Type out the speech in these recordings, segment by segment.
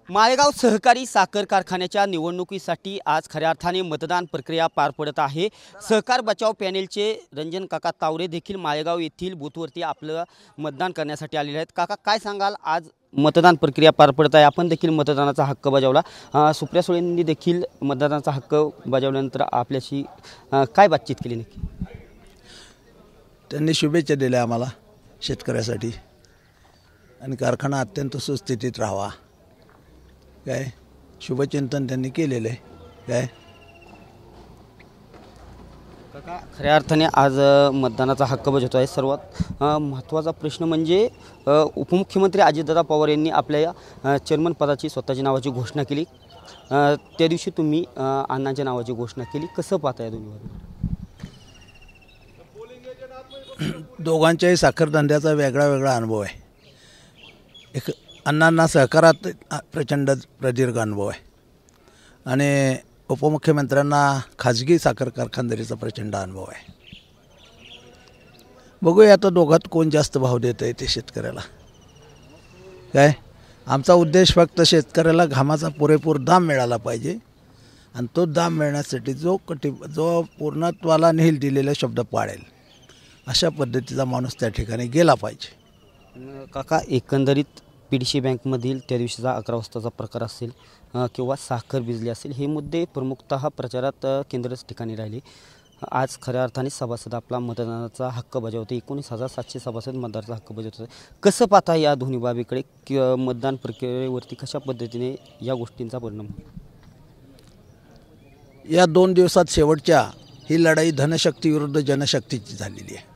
माळेगाव सहकारी साखर कारखान्याच्या निवडणुकीसाठी आज खऱ्या अर्थाने मतदान प्रक्रिया पार पडत आहे। सहकार बचाव पॅनेलचे रंजन काका तावरे देखील माळेगाव येथील बूथवरती आपलं मतदान करण्यासाठी आलेले आहेत। काका काय सांगाल, आज मतदान प्रक्रिया पार पडत आहे, आपण देखील मतदानाचा हक्क बजावला, सुप्रिया सुळेंनी देखील मतदानाचा हक्क बजावल्यानंतर आपल्याशी काय बातचीत केली नक्की? त्यांनी शुभेच्छा दिल्या आम्हाला शेतकऱ्यासाठी आणि कारखाना अत्यंत सुस्थितीत राहावा काय शुभचिंतन त्यांनी केलेलं आहे। काय काका खऱ्या अर्थाने आज मतदानाचा हक्क बजावतो आहे। सर्वात महत्त्वाचा प्रश्न म्हणजे उपमुख्यमंत्री अजितदादा पवार यांनी आपल्या चेअरमन पदाची स्वतःची नावाची घोषणा केली, त्या दिवशी तुम्ही अण्णांच्या नावाची घोषणा केली, कसं पाहताय दोन्ही? दोघांच्याही साखर धंद्याचा वेगळा वेगळा अनुभव आहे। एक अण्णांना सहकारात प्रचंड प्रदीर्घ अनुभव आहे आणि उपमुख्यमंत्र्यांना खाजगी साखर कारखानदारीचा प्रचंड अनुभव आहे। बघूया आता दोघात कोण जास्त भाव देत आहे ते शेतकऱ्याला। काय आमचा उद्देश फक्त शेतकऱ्याला घामाचा पुरेपूर दाम मिळाला पाहिजे आणि तो दाम मिळण्यासाठी जो पूर्णत्वाला नेईल दिलेले शब्द पाळेल अशा पद्धतीचा माणूस त्या ठिकाणी गेला पाहिजे। काका एकंदरीत PDC बँकमधील त्या दिवशीचा 11 वाजताचा प्रकार असेल किंवा साखर भिजली असेल, हे मुद्दे प्रमुखतः प्रचारात केंद्रच ठिकाणी राहिले। आज खऱ्या अर्थाने सभासद आपला मतदानाचा हक्क बजावते, 19,700 सभासद मतदानाचा हक्क बजावतात। कसं पाहता या दोन्ही बाबीकडे मतदान प्रक्रियेवरती कशा पद्धतीने या गोष्टींचा परिणाम? या 2 दिवसात शेवटच्या ही लढाई धनशक्ती विरुद्ध जनशक्तीची झालेली आहे।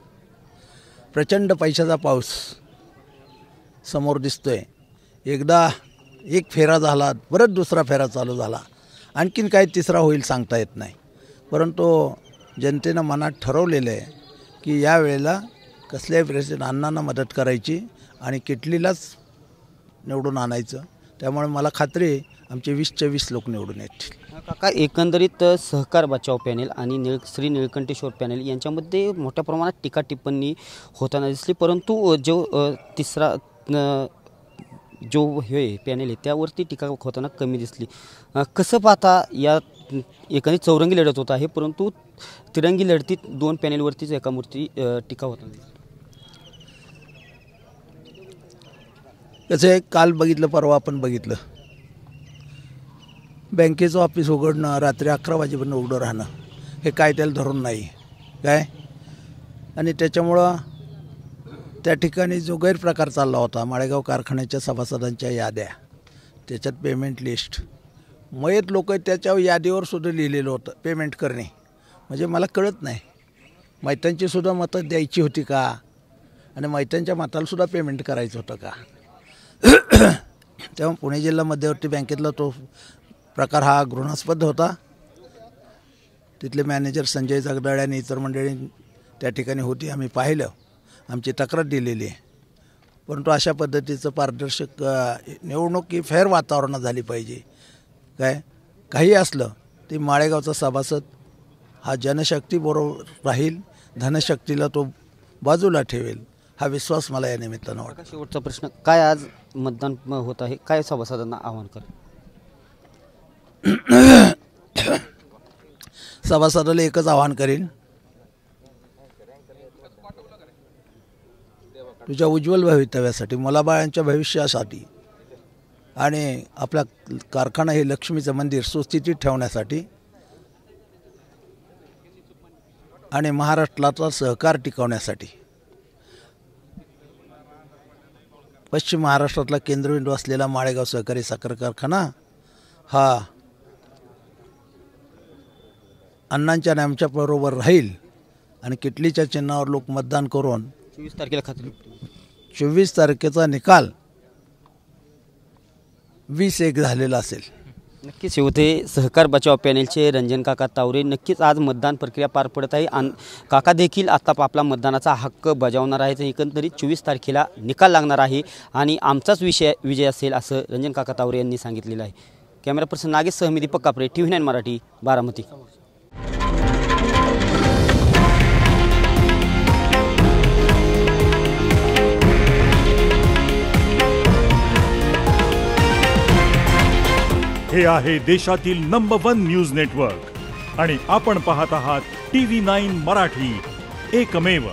प्रचंड पैशाचा पाऊस समोर दिसतोय। एकदा एक फेरा झाला, परत दुसरा फेरा चालू झाला, आणखीन काय तिसरा होईल सांगता येत नाही। परंतु जनतेनं मनात ठरवलेलं आहे की या वेळेला कसल्याही परिस्थितीत अण्णांना मदत करायची आणि किटलीलाच निवडून आणायचं। त्यामुळे मला खात्री आहे आमचे 20च्या 20 लोक निवडून येतील। काका एकंदरीत सहकार बचाव पॅनेल आणि श्री निळकंठेश्वर पॅनेल यांच्यामध्ये मोठ्या प्रमाणात टीका टिप्पणी होताना दिसली, परंतु जो तिसरा जो हे पॅनेल आहे त्यावरती टीका होताना कमी दिसली। कसं पाहता या एकाने चौरंगी लढत होत आहे, परंतु तिरंगी लढतीत 2 पॅनेलवरतीच एकावरती टीका होताना दिसली? कसं आहे, काल बघितलं परवा आपण बघितलं, बँकेचं ऑफिस उघडणं, रात्री 11 वाजेपर्यंत उघडं राहणं हे काय त्याला धरून नाही काय, आणि त्याच्यामुळं त्या ठिकाणी जो गैरप्रकार चालला होता, माळेगाव कारखान्याच्या सभासदांच्या याद्या, त्याच्यात पेमेंट लिस्ट, मयत लोक त्याच्या यादीवर सुद्धा लिहिलेलं होतं पेमेंट करणे। म्हणजे मला कळत नाही मैतांची सुद्धा मतं द्यायची होती का आणि मैतांच्या मताला सुद्धा पेमेंट करायचं होतं का? तेव्हा पुणे जिल्हा मध्यवर्ती बँकेतला तो प्रकार हा घृणास्पद होता। तिथले मॅनेजर संजय जगदाळे आणि इतर मंडळी त्या ठिकाणी होती, आम्ही पाहिलं, आमची तक्रार दिलेली आहे। परंतु अशा पद्धतीचं पारदर्शक निवडणूक ही फेअर वातावरणात झाली पाहिजे। काय काही असलं ते माळेगावचा सभासद हा जनशक्ती बरोबर राहील, धनशक्तीला तो बाजूला ठेवेल हा विश्वास मला या निमित्तानं वाटतो। शेवटचा प्रश्न, काय आज मतदान होत आहे, काय सभासदांना आवाहन कर? सभासदाला एकच आवाहन करेन, तुझ्या उज्ज्वल भवितव्यासाठी, मुलाबाळांच्या भविष्यासाठी आणि आपला कारखाना हे लक्ष्मीचं मंदिर सुस्थितीत ठेवण्यासाठी आणि महाराष्ट्राचा सहकार टिकवण्यासाठी पश्चिम महाराष्ट्रातला केंद्रबिंदू असलेला माळेगाव सहकारी साखर कारखाना हा अण्णांच्या नामच्या बरोबर राहील आणि किटलीच्या चिन्हावर लोक मतदान करून 24 तारखेला खात्री, 24 तारखेचा निकाल 20-1 झालेला असेल। नक्कीच होते सहकार बचाव पॅनेलचे रंजन काका तावरे। नक्कीच आज मतदान प्रक्रिया पार पडत आहे, काका देखील आता आपला मतदानाचा हक्क बजावणार आहेत। एकंदरीत 24 तारखेला निकाल लागणार आहे आणि आमचाच विजय असेल असं रंजन काका तावरे यांनी सांगितलेलं आहे। कॅमेरा पर्सन नागेश सह मी दीपक कापरे, TV9 मराठी, बारामती। हे आहे देशातील नंबर 1 न्यूज नेटवर्क आणि आपण पाहत आहात TV9 मराठी, एकमेव.